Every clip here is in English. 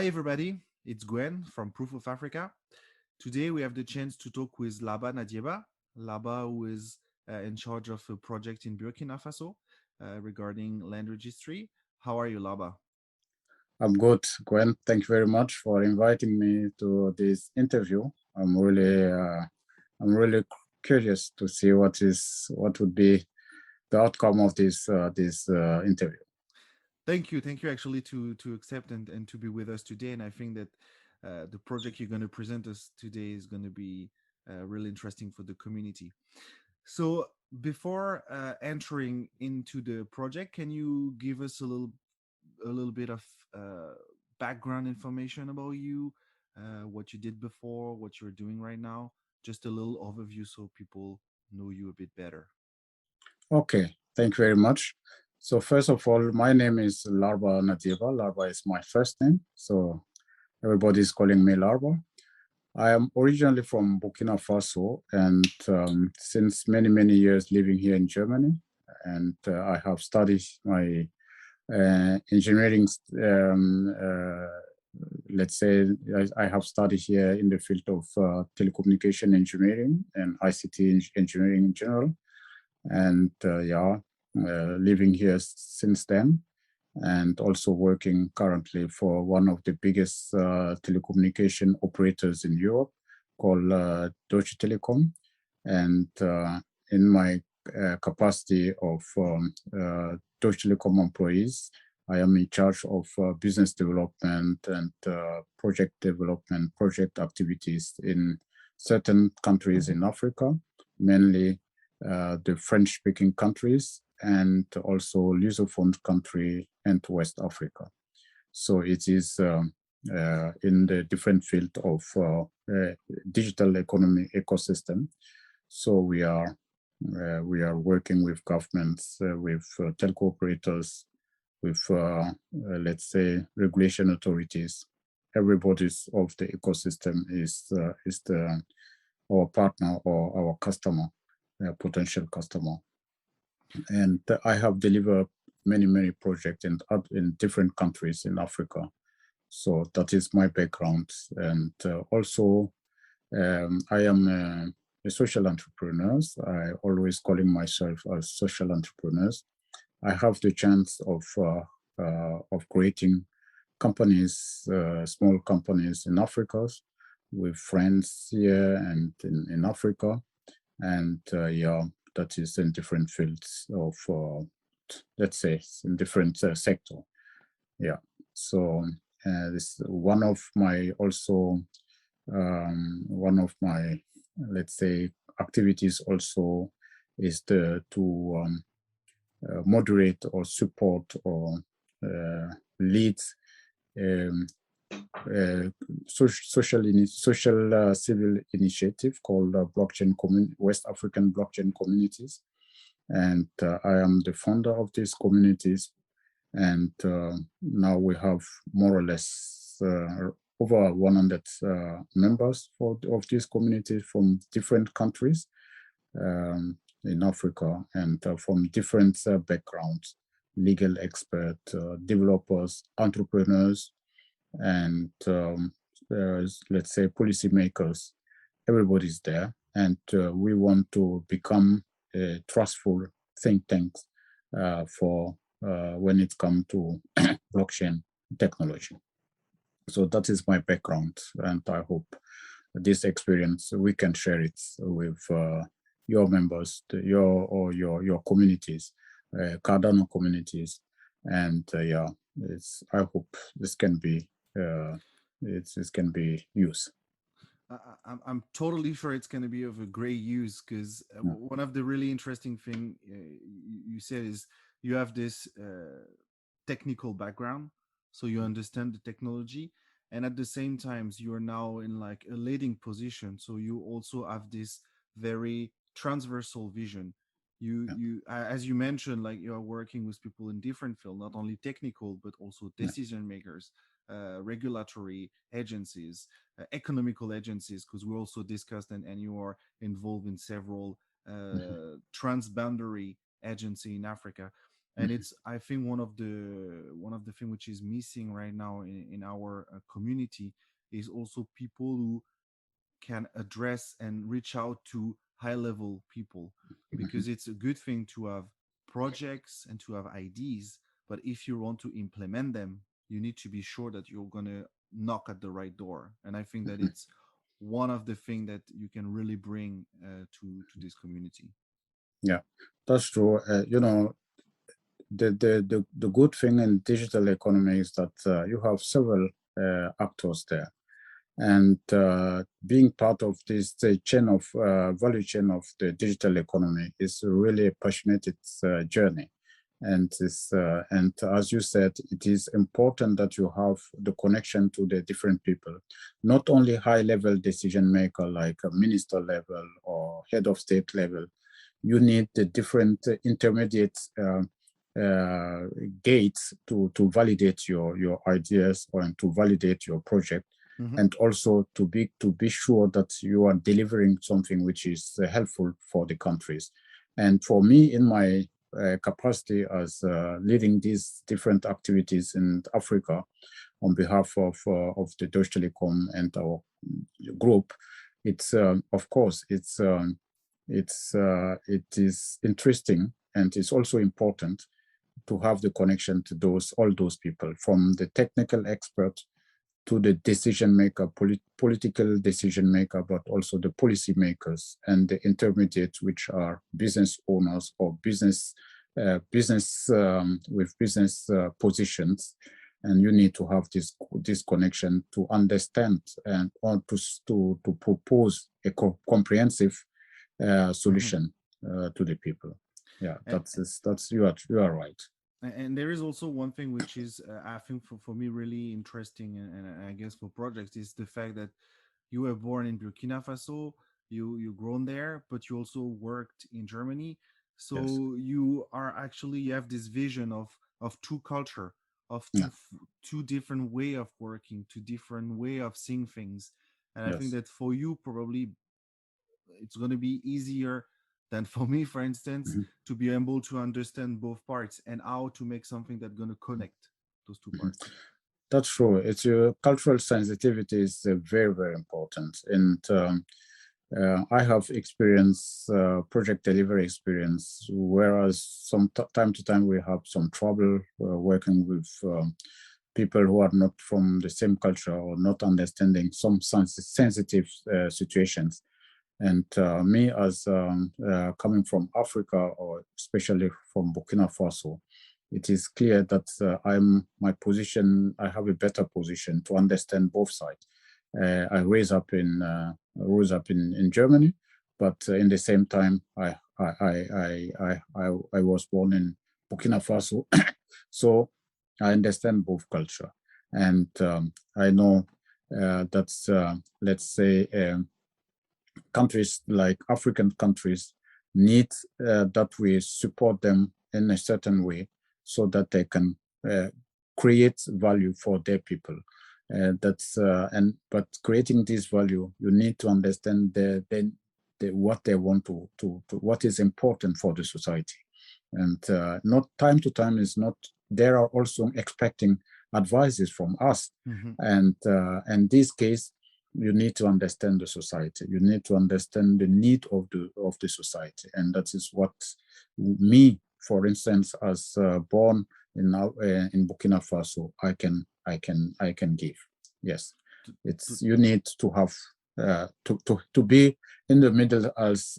Hi, everybody. It's Gwen from Proof of Africa. Today, we have the chance to talk with Laba Nadieba. Laba, who is in charge of a project in Burkina Faso regarding land registry. How are you, Laba? I'm good, Gwen. Thank you very much for inviting me to this interview. I'm really curious to see what would be the outcome of this interview. Thank you actually to accept and to be with us today. And I think that the project you're going to present us today is going to be really interesting for the community. So before entering into the project, can you give us a little bit of uh, background information about you, what you did before, what you're doing right now, just a little overview so people know you a bit better. Okay, thank you very much. So first of all, my name is Larba Nadieva. Larba is my first name, so everybody is calling me Larba. I am originally from Burkina Faso, and since many years living here in Germany, and I have studied my engineering. Let's say I have studied here in the field of telecommunication engineering and ICT engineering in general, and living here since then, and also working currently for one of the biggest telecommunication operators in Europe called Deutsche Telekom. And in my capacity of Deutsche Telekom employees, I am in charge of business development and project development, project activities in certain countries in Africa, mainly the French-speaking countries, and also Lusophone country and West Africa. So it is in the different field of digital economy ecosystem. So we are working with governments, with telco operators, with let's say regulation authorities. Everybody's of the ecosystem is our partner or our customer, potential customer. And I have delivered many projects in different countries in Africa. So that is my background. And also, I am a social entrepreneur. I always calling myself a social entrepreneur. I have the chance of creating companies, small companies in Africa, with friends here and in Africa, and that is in different fields of, let's say, in different sector. Yeah. So this one of my also one of my, let's say, activities also is to moderate or support or lead um, social civil initiative called West African Blockchain Communities, and I am the founder of these communities. And now we have more or less over 100 members of these communities from different countries in Africa, and from different backgrounds: legal expert, developers, entrepreneurs, and let's say policymakers. Everybody's there, and we want to become a trustful think tank for when it comes to blockchain technology. So that is my background, and I hope this experience we can share it with your members, your communities, Cardano communities, and I hope this can be this can be used. I'm totally sure it's going to be of a great use because Yeah. one of the really interesting thing you said is you have this technical background, so you understand the technology, and at the same times you are now in like a leading position, so you also have this very transversal vision. As you mentioned, like you are working with people in different fields, not only technical but also Yeah. decision makers, regulatory agencies, economical agencies, because we also discussed and you are involved in several Mhm. transboundary agency in Africa. And it's, I think, one of the thing which is missing right now in our community is also people who can address and reach out to high level people, Mhm. because it's a good thing to have projects and to have ideas, but if you want to implement them, you need to be sure that you're going to knock at the right door. And I think that Mhm. it's one of the things that you can really bring to this community. Yeah, that's true. The good thing in digital economy is that you have several actors there, and being part of this chain of value chain of the digital economy is really a passionate journey. And as you said, it is important that you have the connection to the different people, not only high level decision maker like a minister level or head of state level. You need the different intermediate uh, gates to validate your ideas or to validate your project, Hmm. and also to be sure that you are delivering something which is helpful for the countries. And for me, in my capacity as leading these different activities in Africa on behalf of the Deutsche Telekom and our group, it's of course it is interesting, and it's also important to have the connection to all those people, from the technical expert to the decision maker, political decision maker, but also the policy makers and the intermediate, which are business owners or business with business positions. And you need to have this connection to understand and or to propose a comprehensive Hmm. solution to the people. Yeah, And, that's you are right. and there is also one thing which is, I think, for me really interesting, and I guess for projects, is the fact that you were born in Burkina Faso, you grown there, but you also worked in Germany. Yes. So you are actually, you have this vision of two culture, of Yeah. two different way of working, two different way of seeing things. And I think Yes. that for you probably it's going to be easier than for me, for instance, Mhm. to be able to understand both parts and how to make something that's going to connect those two Mhm. parts. That's true. It's your cultural sensitivity is very, very important. And I have experience, project delivery experience, whereas time to time we have some trouble working with people who are not from the same culture or not understanding some sensitive situations. And me, as coming from Africa, or especially from Burkina Faso, it is clear that I have a better position to understand both sides. I rose up in Germany, but in the same time, I was born in Burkina Faso, so I understand both culture, and I know that's let's say. Countries like African countries need that we support them in a certain way so that they can uh, create value for their people. That's but creating this value, you need to understand what they want to what is important for the society, and not time to time is not. They are also expecting advices from us, Hmm. and in this case you need to understand the society. You need to understand the need of the society, and that is what me, for instance, as born in Burkina Faso, I can give. Yes, To, to, it's you need to have to be in the middle as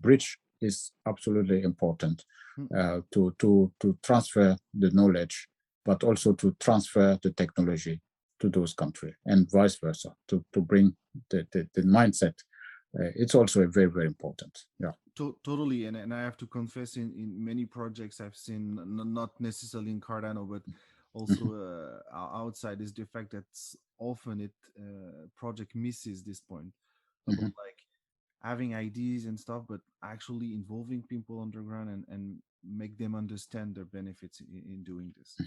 bridge is absolutely important hmm. to transfer the knowledge, but also to transfer the technology to those countries, and vice versa, to bring the mindset. It's also a very, very important. Yeah. Totally, and I have to confess, in many projects I've seen, not necessarily in Cardano, but Mhm. also outside, is the fact that often it project misses this point about Mhm. like having ideas and stuff, but actually involving people on the ground and make them understand the benefits in doing this.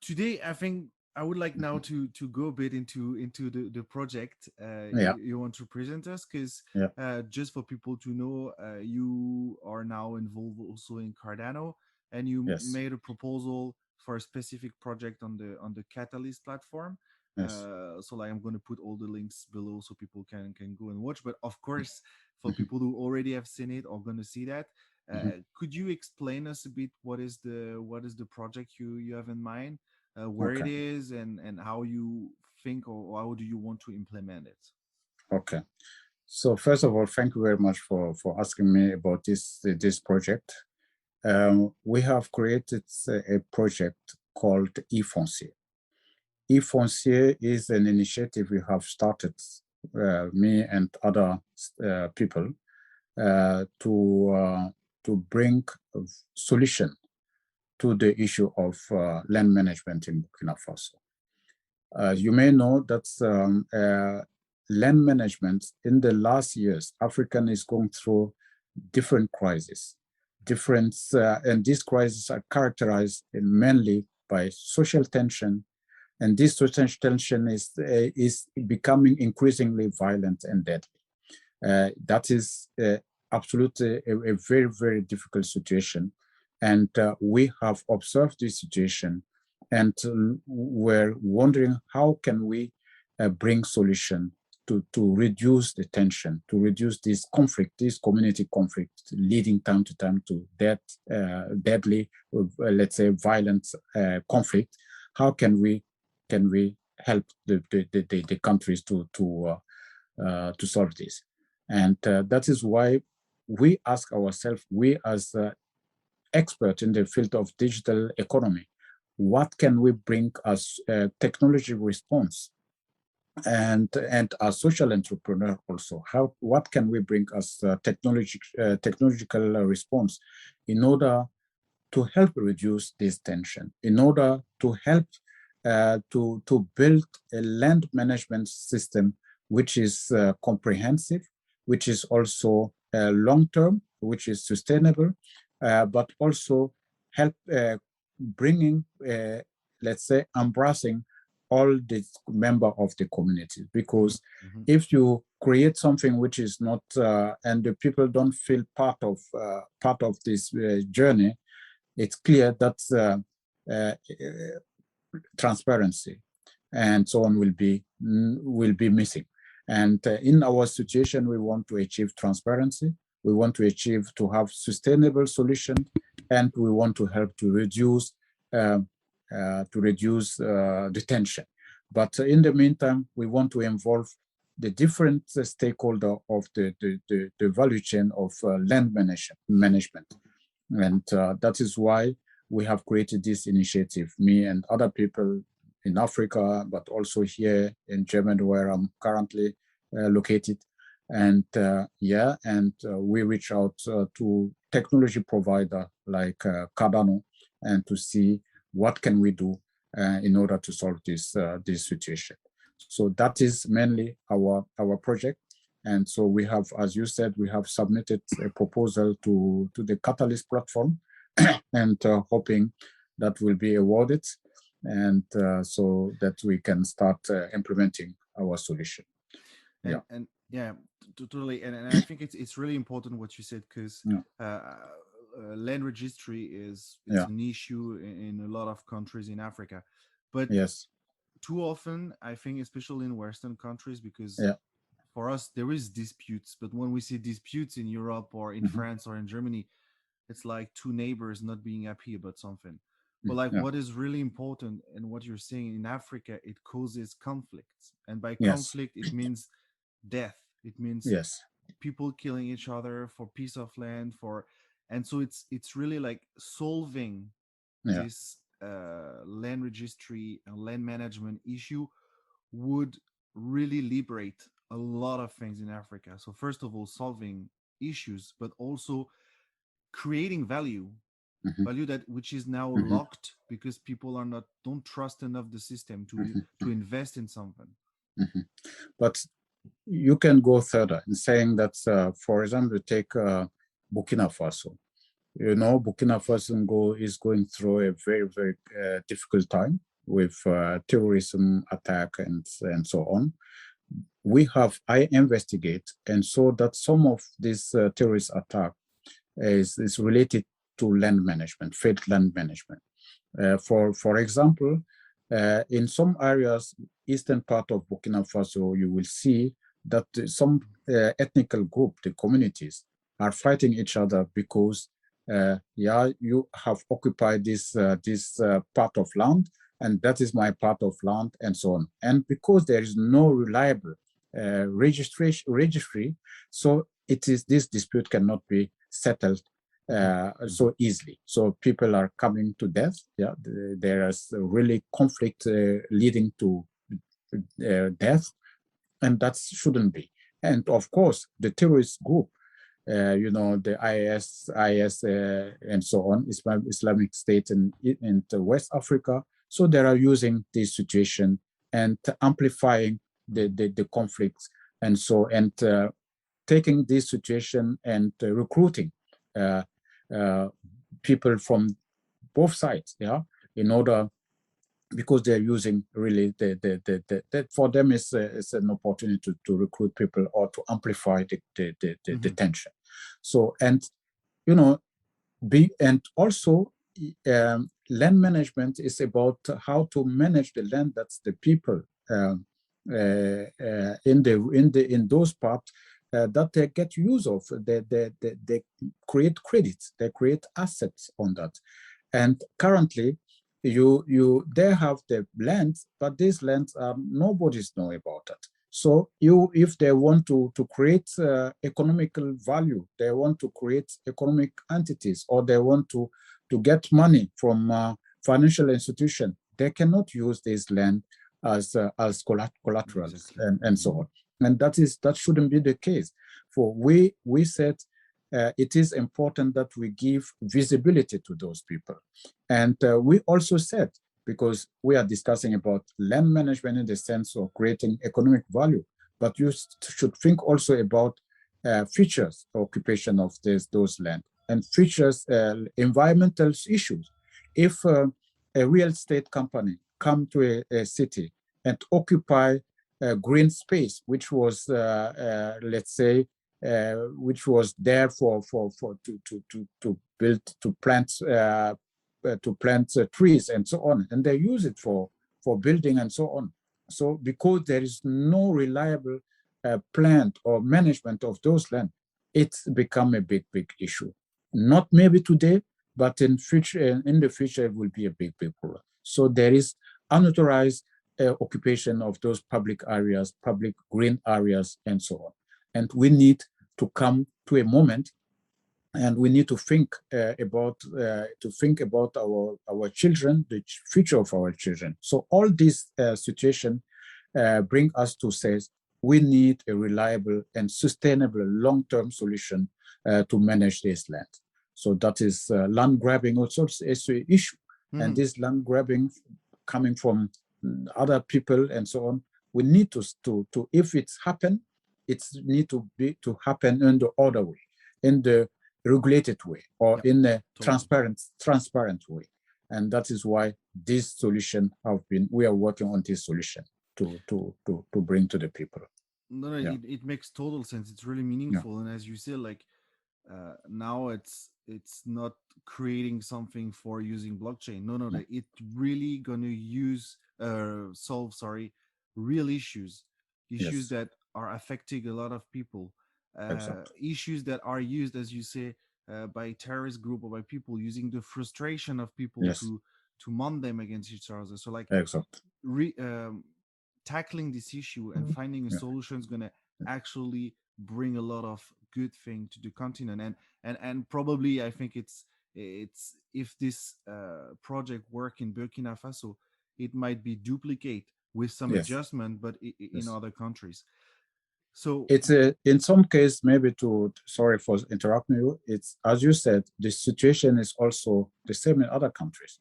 Today, I think I would like now to go a bit into the project Yeah, you want to present us, because yeah, just for people to know, you are now involved also in Cardano, and you yes, made a proposal for a specific project on the Catalyst platform. yes. So like I'm going to put all the links below so people can go and watch. But of course, for Mhm, people who already have seen it or going to see that, mhm. could you explain us a bit what is the project you have in mind, where it Okay, is, and how you think, or how do you want to implement it? okay. So first of all, thank you very much for asking me about this project. We have created a project called iFoncier. iFoncier is an initiative we have started, me and other people, to bring a solution to the issue of land management in Burkina Faso. You may know that land management in the last years, African is going through different crises, and these crises are characterized mainly by social tension, and this social tension is becoming increasingly violent and deadly. That is absolutely a very, very difficult situation. And we have observed this situation, and we're wondering how can we bring solution to reduce the tension, to reduce this conflict, this community conflict, leading time to time to deadly, let's say, violent conflict. How can we help the countries to solve this? And that is why we ask ourselves, we as experts in the field of digital economy, what can we bring as technology response, and as social entrepreneur also, how what can we bring as technological response in order to help reduce this tension, in order to help to build a land management system which is comprehensive, which is also long term, which is sustainable, but also help bringing, let's say, embracing all the member of the community. Hmm. Because Hmm. if you create something which is not, and the people don't feel part of this journey, it's clear that uh, transparency and so on will be missing. And in our situation, we want to achieve transparency. We want to achieve to have sustainable solution, and we want to help um, to reduce the tension. But in the meantime, we want to involve the different stakeholder of the value chain of land management. And that is why we have created this initiative, me and other people in Africa, but also here in Germany, where I'm currently located. And we reach out to technology provider like Cardano, and to see what can we do in order to solve this situation. So that is mainly our project. And so we have, as you said, we have submitted a proposal to the Catalyst platform, and hoping that will be awarded, and so that we can start implementing our solution. Yeah, And yeah, totally. And I think it's really important what you said, because yeah, land registry it's yeah, an issue in a lot of countries in Africa, but yes, too often I think, especially in Western countries, because yeah, for us there is disputes, but when we see disputes in Europe or in mhm, France or in Germany, it's like two neighbors not being happy about something. But like, yeah, what is really important, and what you're saying, in Africa it causes conflicts, and by yes, conflict it means death, it means yes, people killing each other for piece of land, for and so it's really like solving yeah, this land registry and land management issue would really liberate a lot of things in Africa. So first of all, solving issues, but also creating value, mhm, value that which is now mhm, locked because people are not don't trust enough the system mhm, to invest in something. mhm. But you can go further in saying that, for example, take Burkina Faso. You know, Burkina Faso is going through a very, very difficult time. with terrorism attack and so on. I investigate, and so that some of this terrorist attack is related to land management, failed land management. For example, in some areas, eastern part of Burkina Faso, you will see that some ethnical group, the communities, are fighting each other because you have occupied this part of land, and that is my part of land, and so on. And because there is no reliable registry, so this dispute cannot be settled so easily. So people are coming to death. Yeah, there is really conflict leading to death, and that shouldn't be. And of course, the terrorist group, the IS, and so on, Islamic State in West Africa. So they are using this situation and amplifying the conflicts, and so taking this situation and recruiting people from both sides, in order, because they're using really that for them is an opportunity to recruit people or to amplify the tension. So, and also land management is about how to manage the land. That's the people in those parts that they get use of. They create credits, they create assets on that. And currently, they have the lands, but these lands nobody's know about it. So if they want to create economical value, they want to create economic entities, or they want to get money from financial institution, they cannot use this land as collateral. Exactly. and so on. And that shouldn't be the case. For we said it is important that we give visibility to those people. And we also said, because we are discussing about land management in the sense of creating economic value, but you should think also about features occupation of those land, and features environmental issues. If a real estate company come to a city and occupy a green space, which was let's say which was there to build, to plant trees and so on, and they use it for building and so on. So because there is no reliable plant or management of those land, it's become a big issue. Not maybe today, but in the future it will be a big problem. So there is unauthorized occupation of those public areas, public green areas, and so on. And we need to come to a moment, and we need to think about our children, the future of our children. So all this situation bring us to say we need a reliable and sustainable long-term solution to manage this land. So that is land grabbing also is an issue, and this land grabbing coming from other people and so on. We need to if it's happened, it's need to happen in the other way, in the regulated way, or in a transparent way. And that is why this solution we are working on this solution to bring to the people. No, it makes total sense. It's really meaningful. And as you said, like now it's not creating something for using blockchain. No, it really gonna solve real issues that are affecting a lot of people, issues that are used, as you say, by terrorist group or by people using the frustration of people to mount them against each other. So like tackling this issue and finding a solution is going to actually bring a lot of good thing to the continent. And probably I think it's if this project work in Burkina Faso, it might be duplicate with some adjustment, but in other countries. So it's in some case, maybe sorry for interrupting you. It's, as you said, the situation is also the same in other countries.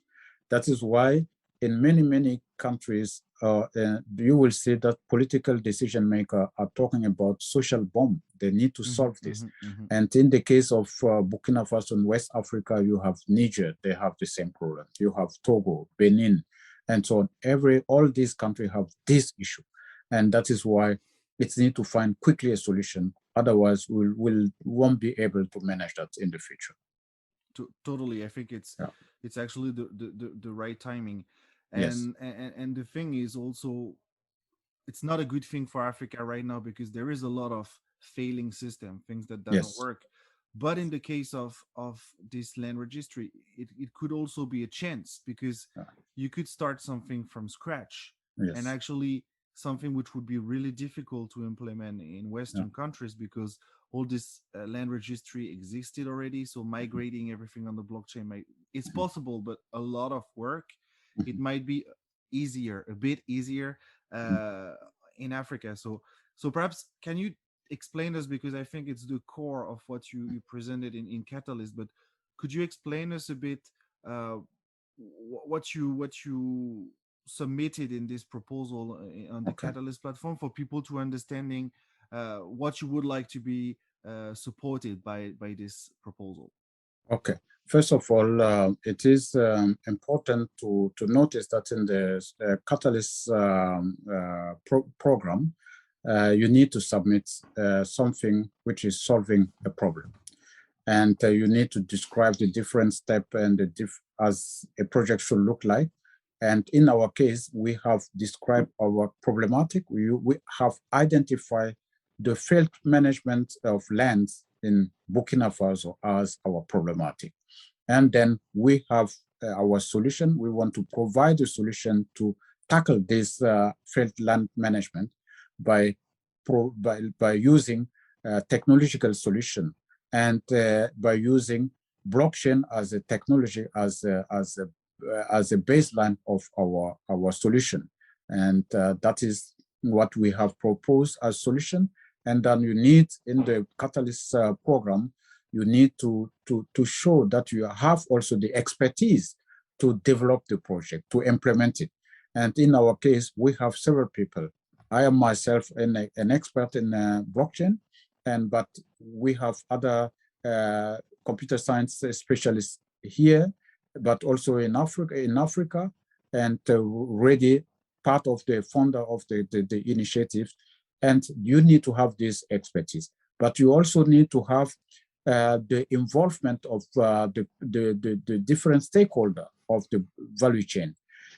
That is why in many countries, you will see that political decision makers are talking about social bomb. They need to solve this. And in the case of Burkina Faso and West Africa, you have Niger, they have the same problem. You have Togo, Benin, and so on. All these countries have this issue, and that is why it's need to find quickly a solution. Otherwise, we won't be able to manage that in the future. Totally, I think Yeah. it's actually the right timing, Yes. and the thing is also it's not a good thing for Africa right now because there is a lot of failing system, things that doesn't Yes. work. But in the case of this land registry, it could also be a chance because Yeah. you could start something from scratch and Yes. actually something which would be really difficult to implement in Yeah. Western countries because all this land registry existed already. So Mhm. migrating everything on the blockchain it's possible, but a lot of work. It Mhm. might be easier, a bit easier Mhm. uh, in Africa. So perhaps can you explain us because I think it's the core of what you presented in Catalyst. But could you explain us a bit uh, what you submitted in this proposal on the Okay. Catalyst platform for people to understanding what you would like to be supported by this proposal? Okay. First of all, it is important to notice that in the Catalyst program, you need to submit something which is solving a problem. And you need to describe the different step and as a project should look like. And in our case, we have described our problematic. We have identified the field management of lands in Burkina Faso as our problematic. And then we have our solution. We want to provide a solution to tackle this field land management by, by using technological solution and by using blockchain as a technology as a baseline of our solution. And that is what we have proposed as solution. And then you need in the Catalyst program, you need to show that you have also the expertise to develop the project, to implement it. And in our case, we have several people. I am myself an expert in blockchain, but we have other computer science specialists here, but also in Africa, and already part of the founder of the initiative. And you need to have this expertise, but you also need to have the involvement of the different stakeholder of the value chain.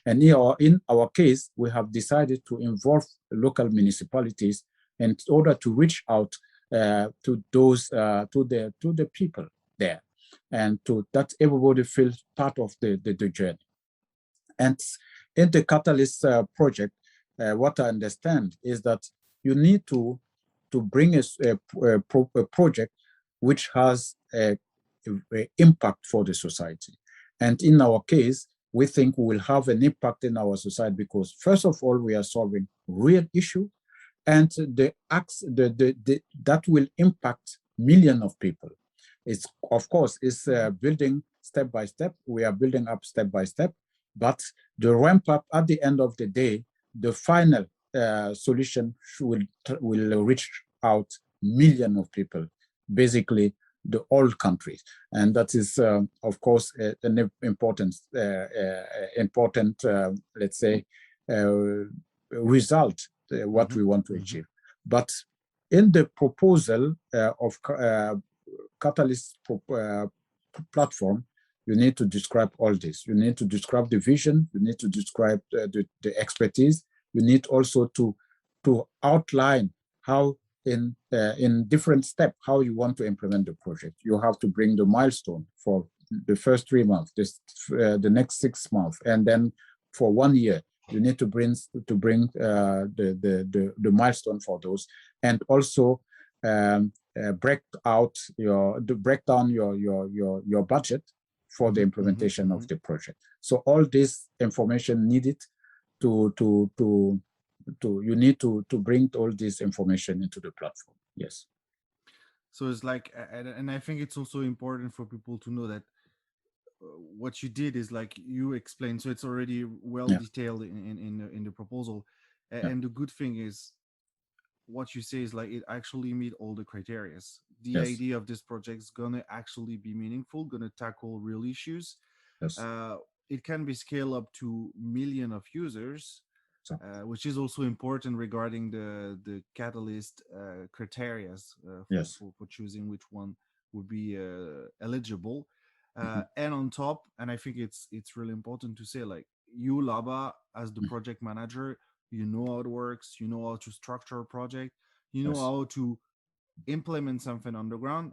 And in our case, we have decided to involve local municipalities in order to reach out to those to the people there, and to that everybody feels part of the journey. And in the Catalyst project, what I understand is that you need to bring a project which has a impact for the society. And in our case, we think we will have an impact in our society because first of all, we are solving real issue, and the acts that will impact millions of people. It's of course is building step by step. We are building up step by step, but the ramp up at the end of the day, the final solution will reach out millions of people, basically the all countries, and that is of course an important let's say result what Mm-hmm. we want to Mm-hmm. achieve. But in the proposal of Catalyst platform, you need to describe all this. You need to describe the vision. You need to describe the expertise. You need also to outline how in different steps how you want to implement the project. You have to bring the milestone for the first 3 months, the next 6 months, and then for 1 year you need to bring the milestone for those, and also break down your budget for the Mm-hmm. Mm-hmm. implementation Mm-hmm. of the project. So all this information needed to to to you need to bring all this information into the platform. Yes. So it's like, and I think it's also important for people to know that what you did is like you explained. So it's already well Yeah. detailed in the proposal, Yeah. and the good thing is what you say is like it actually meet all the criterias. The Yes. idea of this project is gonna actually be meaningful, gonna tackle real issues. Yes. it can be scaled up to million of users, So, which is also important regarding the catalyst criteria yes. for choosing which one would be eligible. Mhm. And on top, and I think it's really important to say, like, you, Laba, as the project manager, you know how it works, you know how to structure a project, you know Yes, how to implement something on the ground,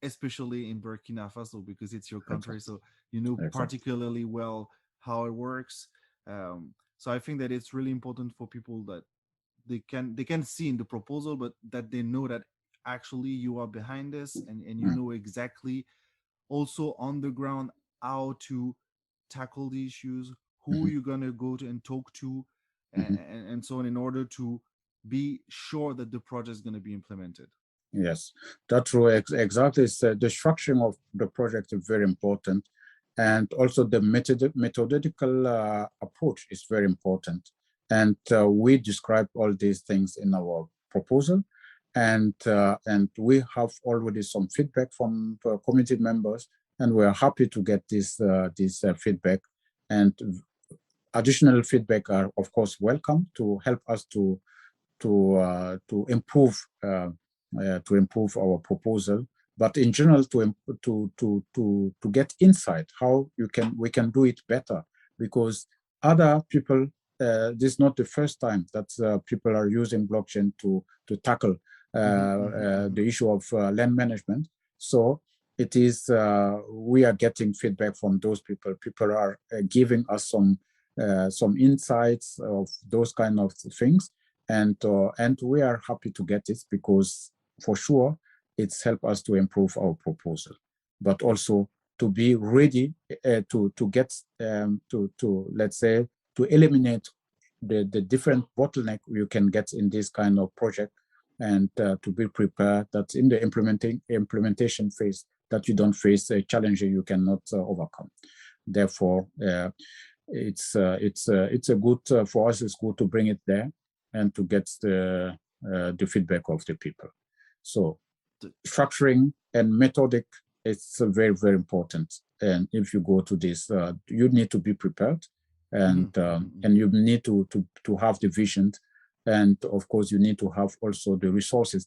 especially in Burkina Faso because it's your country. exactly. So you know Exactly. particularly well how it works. So I think that it's really important for people that they can see in the proposal, but that they know that actually you are behind this, and you Mm. know exactly also on the ground how to tackle the issues, who Mhm. you're gonna go to and talk to, Mhm. and so on, in order to be sure that the project is gonna be implemented. Yes, that's true. Exactly. The structuring of the project is very important. And also the methodological approach is very important. And we describe all these things in our proposal. And we have already some feedback from committee members, and we are happy to get this feedback. And additional feedback are, of course, welcome to help us to improve our proposal, but in general to get insight how we can do it better, because other people, this is not the first time that people are using blockchain to tackle the issue of land management. So it is we are getting feedback from those people. People are giving us some insights of those kind of things, and we are happy to get it, because for sure it's helped us to improve our proposal, but also to be ready to get to let's say to eliminate the different bottleneck you can get in this kind of project, and to be prepared that in the implementation phase that you don't face a challenge you cannot overcome. Therefore, it's a good for us. It's good to bring it there and to get the feedback of the people. So structuring and methodic is very important. And if you go to this, you need to be prepared, and you need to have the vision, and of course you need to have also the resources,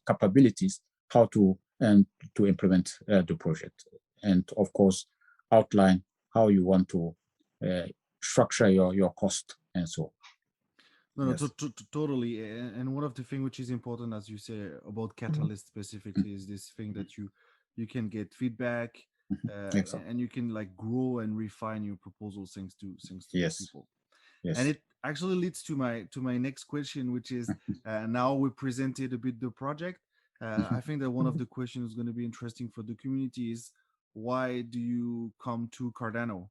capabilities how to implement the project, and of course outline how you want to uh, structure your cost and so. No, no, Yes. totally. And one of the thing which is important, as you say, about Catalyst specifically, is this thing that you can get feedback, Exactly. and you can like grow and refine your proposals thanks to the Yes. people. And Yes. it actually leads to my next question, which is, now we presented a bit the project. I think that one of the questions is going to be interesting for the community is, why do you come to Cardano?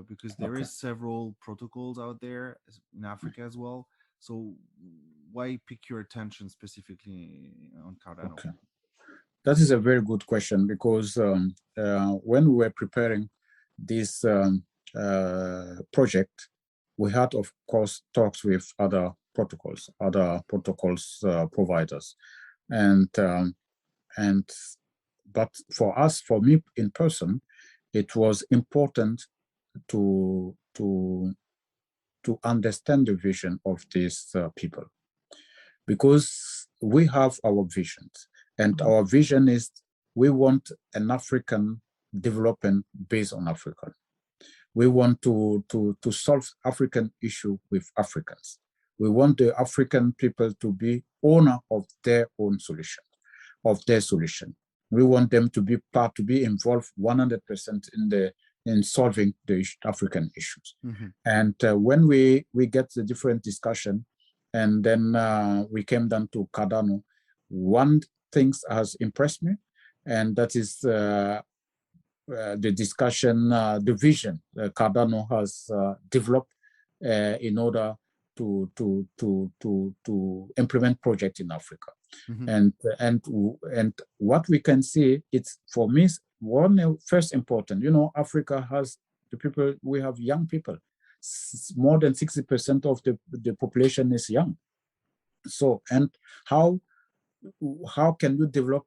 Because there Okay. is several protocols out there in Africa as well. So why pick your attention specifically on Cardano? Okay. That is a very good question, because when we were preparing this project, we had, of course, talks with other protocols providers, and and but for me in person, it was important to understand the vision of these people, because we have our visions, and our vision is we want an African development based on African. We want to solve African issue with Africans. We want the African people to be owner of their own solution, of their solution. We want them to be part, to be involved 100% in solving the African issues. Mm-hmm. And when we get the different discussion, and then we came down to Cardano, one thing has impressed me, and that is the discussion, the vision Cardano has developed in order to implement project in Africa. Mm-hmm. And what we can see, it's for me one first important. Africa has the people. We have young people. More than 60% of the population is young. So, and how can you develop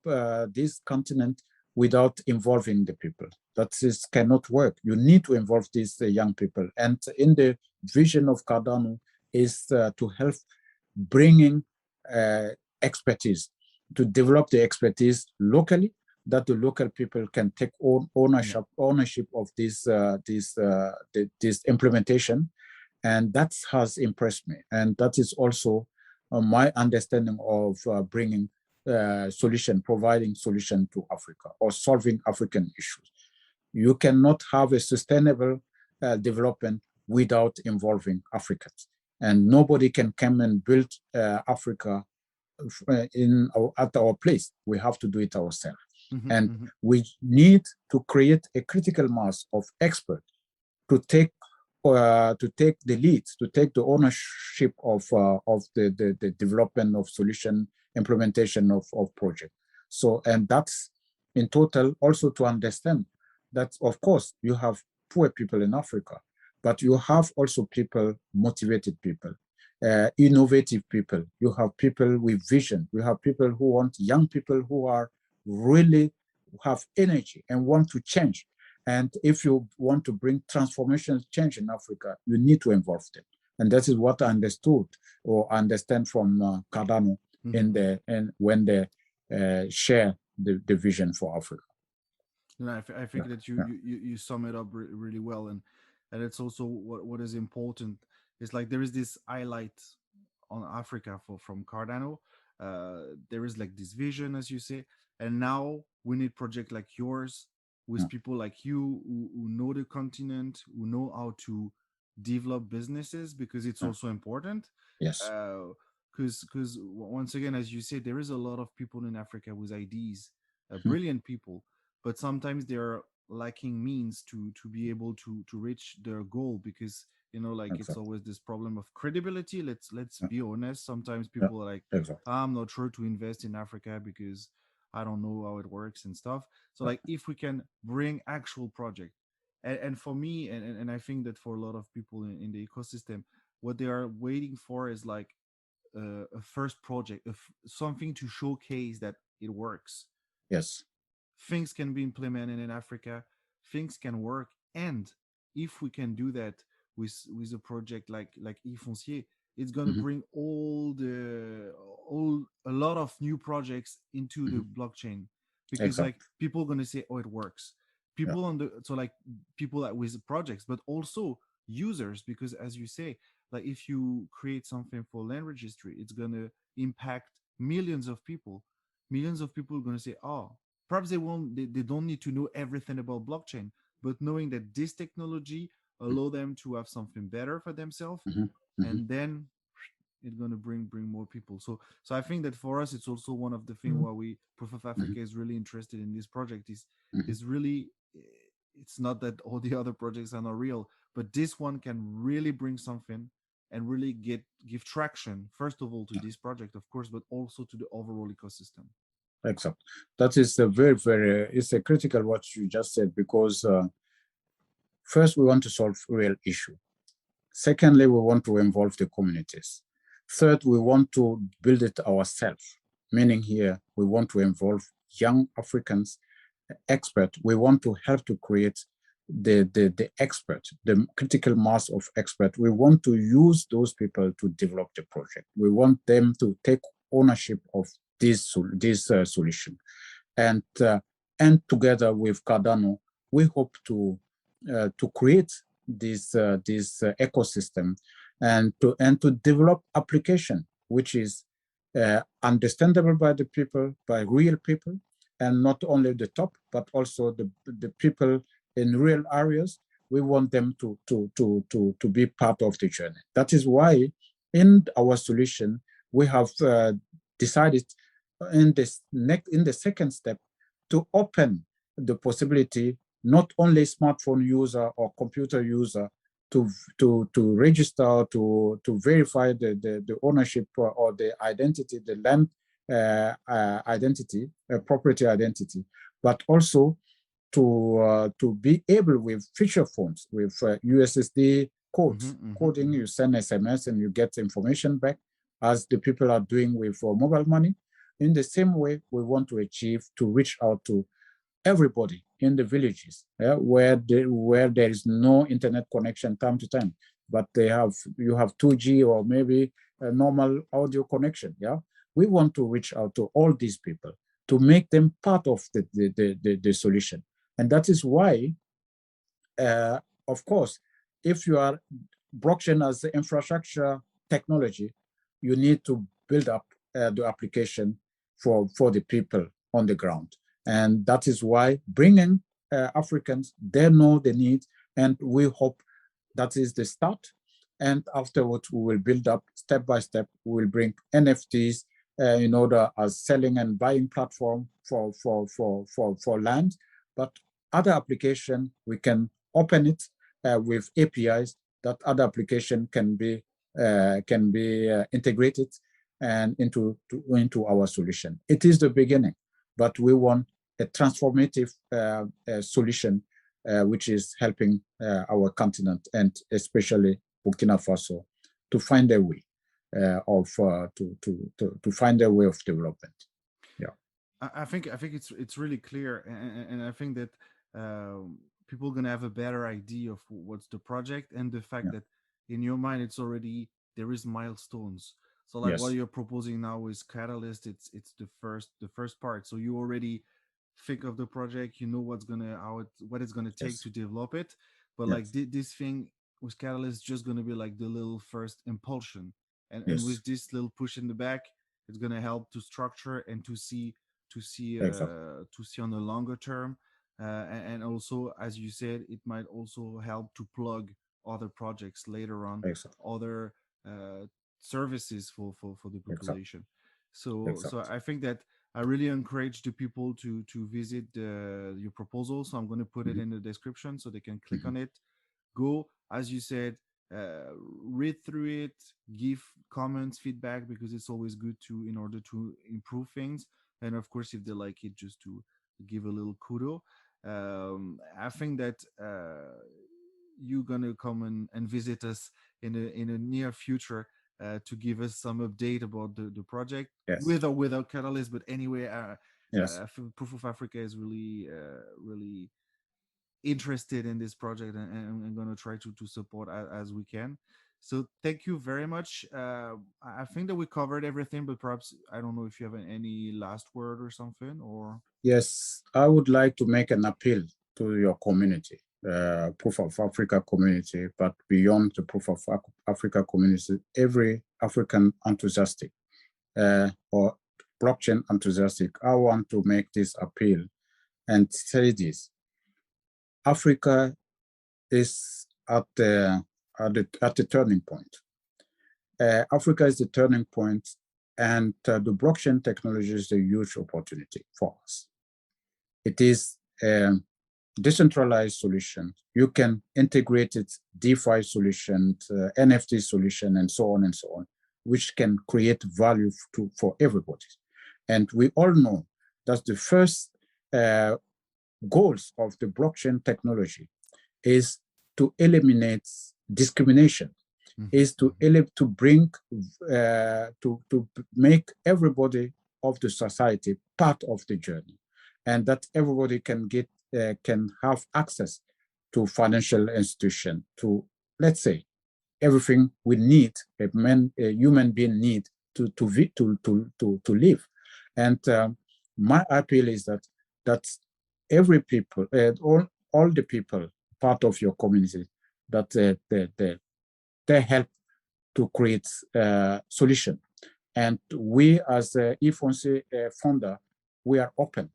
this continent without involving the people. That is cannot work. You need to involve these young people. And in the vision of Cardano is to help bringing expertise, to develop the expertise locally, that the local people can take ownership of this implementation. And that has impressed me. And that is also my understanding of bringing providing solution to Africa or solving African issues. You cannot have a sustainable development without involving Africans. And nobody can come and build Africa at our place. We have to do it ourselves. And we need to create a critical mass of experts to take the lead, to take the ownership of the development of solution, implementation of project. So, and that's in total also to understand that, of course, you have poor people in Africa, but you have also people, motivated people, innovative people. You have people with vision. You have people who want, young people who are really have energy and want to change. And if you want to bring transformational change in Africa, you need to involve them. And that is what I understood or understand from Cardano when they share the vision for Africa. No, I think that you sum it up really well, and it's also what is important. It's like there is this highlight on Africa from Cardano. There is like this vision, as you say, and now we need project like yours with people like you who know the continent, who know how to develop businesses, because it's also important. Yes. Because once again, as you said, there is a lot of people in Africa with ideas, brilliant people, but sometimes they're lacking means to be able to reach their goal, because like it's always this problem of credibility. Let's be honest, sometimes people are like, I'm not sure to invest in Africa because I don't know how it works and stuff. So like if we can bring actual project, and for me, and I think that for a lot of people in the ecosystem, what they are waiting for is like a first project, something to showcase that it works. Yes. Things can be implemented in Africa, things can work, and if we can do that with a project like iFoncier, it's going to bring a lot of new projects into the blockchain, because like people are going to say, oh, it works. People on the so like people that with projects, but also users, because as you say, like if you create something for Land Registry, it's going to impact millions of people. Millions of people are going to say, oh, perhaps they don't need to know everything about blockchain, but knowing that this technology allow them to have something better for themselves, and then it's going to bring more people. So I think that for us, it's also one of the things why we Proof of Africa is really interested in this project, is really, it's not that all the other projects are not real, but this one can really bring something and really give traction, first of all to this project, of course, but also to the overall ecosystem. Exactly. That is a very, it's a critical what you just said, because first we want to solve real issue. Secondly, we want to involve the communities. Third, we want to build it ourselves, meaning here we want to involve young Africans, experts. We want to help to create the expert, the critical mass of expert. We want to use those people to develop the project. We want them to take ownership of this solution, and together with Cardano, we hope to create this ecosystem and to develop application which is understandable by the people, by real people, and not only the top, but also the people in real areas. We want them to be part of the journey. That is why in our solution we have decided in the second step to open the possibility not only smartphone user or computer user to register, to verify the ownership or the identity, the land identity, property identity, but also to be able with feature phones, with USSD codes, coding, you send SMS and you get information back, as the people are doing with mobile money. In the same way, we want to achieve to reach out to everybody in the villages, where there is no internet connection time to time, but you have 2G or maybe a normal audio connection. Yeah, we want to reach out to all these people to make them part of the solution. And that is why, of course, if you are blockchain as the infrastructure technology, you need to build up the application for the people on the ground. And that is why bringing Africans, they know the need, and we hope that is the start. And afterwards, we will build up step by step. We will bring NFTs in order as selling and buying platform for land. But other application, we can open it with APIs that other application can be integrated and into our solution. It is the beginning, but we want a transformative solution which is helping our continent, and especially Burkina Faso, to find a way to find a way of development. Yeah, I think it's really clear, and I think that people are gonna have a better idea of what's the project, and the fact yeah, that in your mind it's already there is milestones. So like what yes, you're proposing now is catalyst. It's the first part. So you already think of the project. You know what it's gonna take yes, to develop it. But like yes, this thing with catalyst is just gonna be like the little first impulsion, and yes, with this little push in the back, it's gonna help to structure and exactly, to see on the longer term, and also as you said, it might also help to plug other projects later on, exactly, other uh, services for the exactly, population. So exactly. I think that I really encourage the people to visit your proposal. So I'm going to put it Mm-hmm. in the description so they can click Mm-hmm. on it, go, as you said, read through it, give comments, feedback, because it's always good to in order to improve things. And of course, if they like it, just to give a little kudo. I think that you're gonna come and visit us in a near future to give us some update about the project, Yes, with or without Catalyst. But anyway, yes, Proof of Africa is really really interested in this project, and going to try to support as we can. So thank you very much. I think that we covered everything, but perhaps I don't know if you have any last word or something, or yes. I would like to make an appeal to your community, Proof of Africa community, but beyond the Proof of Africa community, every African enthusiastic or blockchain enthusiastic. I want to make this appeal and say this: Africa is at the turning point. Africa is the turning point, and the blockchain technology is a huge opportunity for us. It is a decentralized solution. You can integrate it, DeFi solution, NFT solution, and so on and so on, which can create value for everybody. And we all know that the first goals of the blockchain technology is to eliminate discrimination, Mhm, is to bring to make everybody of the society part of the journey, and that everybody can have access to financial institution, to, let's say, everything we need, a human being need to live. And my appeal is that every people, all the people part of your community, that they help to create a solution. And we, as iFoncier founder, we are open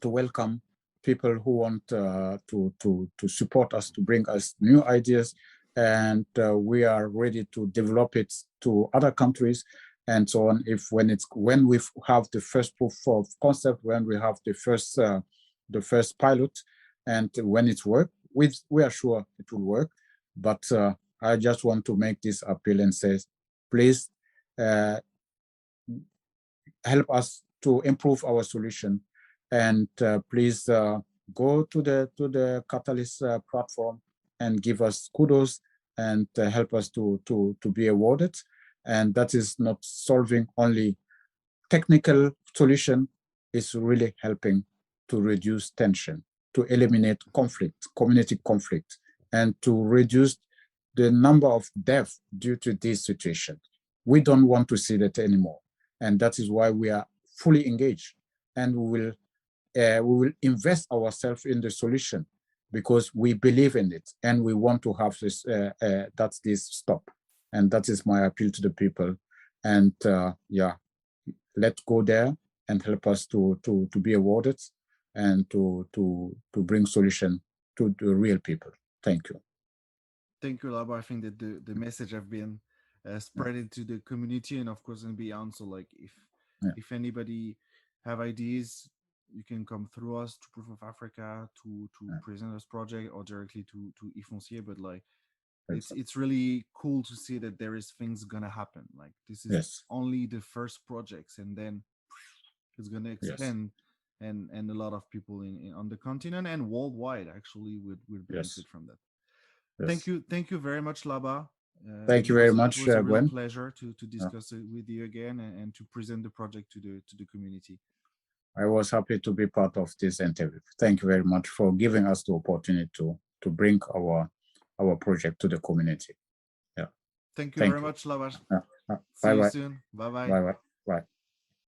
to welcome people who want to support us, to bring us new ideas, and we are ready to develop it to other countries and so on. When we have the first proof of concept, when we have the first pilot, and when it works, we are sure it will work. But I just want to make this appeal and say, please uh, help us to improve our solution, and please go to the Catalyst platform and give us kudos, and help us to be awarded. And that is not solving only technical solution, is really helping to reduce tension, to eliminate conflict, community conflict, and to reduce the number of deaths due to this situation. We don't want to see that anymore. And that is why we are fully engaged, and we will invest ourselves in the solution because we believe in it and we want to have this, that's this stop. And that is my appeal to the people. And yeah, let's go there and help us to be awarded and to bring solution to the real people. Thank you. Thank you, Larba. I think that the message have been spread into the community and of course and beyond. So like if anybody have ideas, you can come through us to Proof of Africa to present us project or directly to iFoncier. But like it's really cool to see that there is things gonna happen. Like this is only the first projects, and then it's gonna expand, and a lot of people in on the continent and worldwide actually would benefit from that. Thank you very much, Laba. Thank you very much, it was a real Gwen. pleasure to discuss it with you again and to present the project to the community. I was happy to be part of this interview. Thank you very much for giving us the opportunity to bring our project to the community. Yeah. Thank you very much, Laba. See you soon. Bye bye. Bye bye. Bye.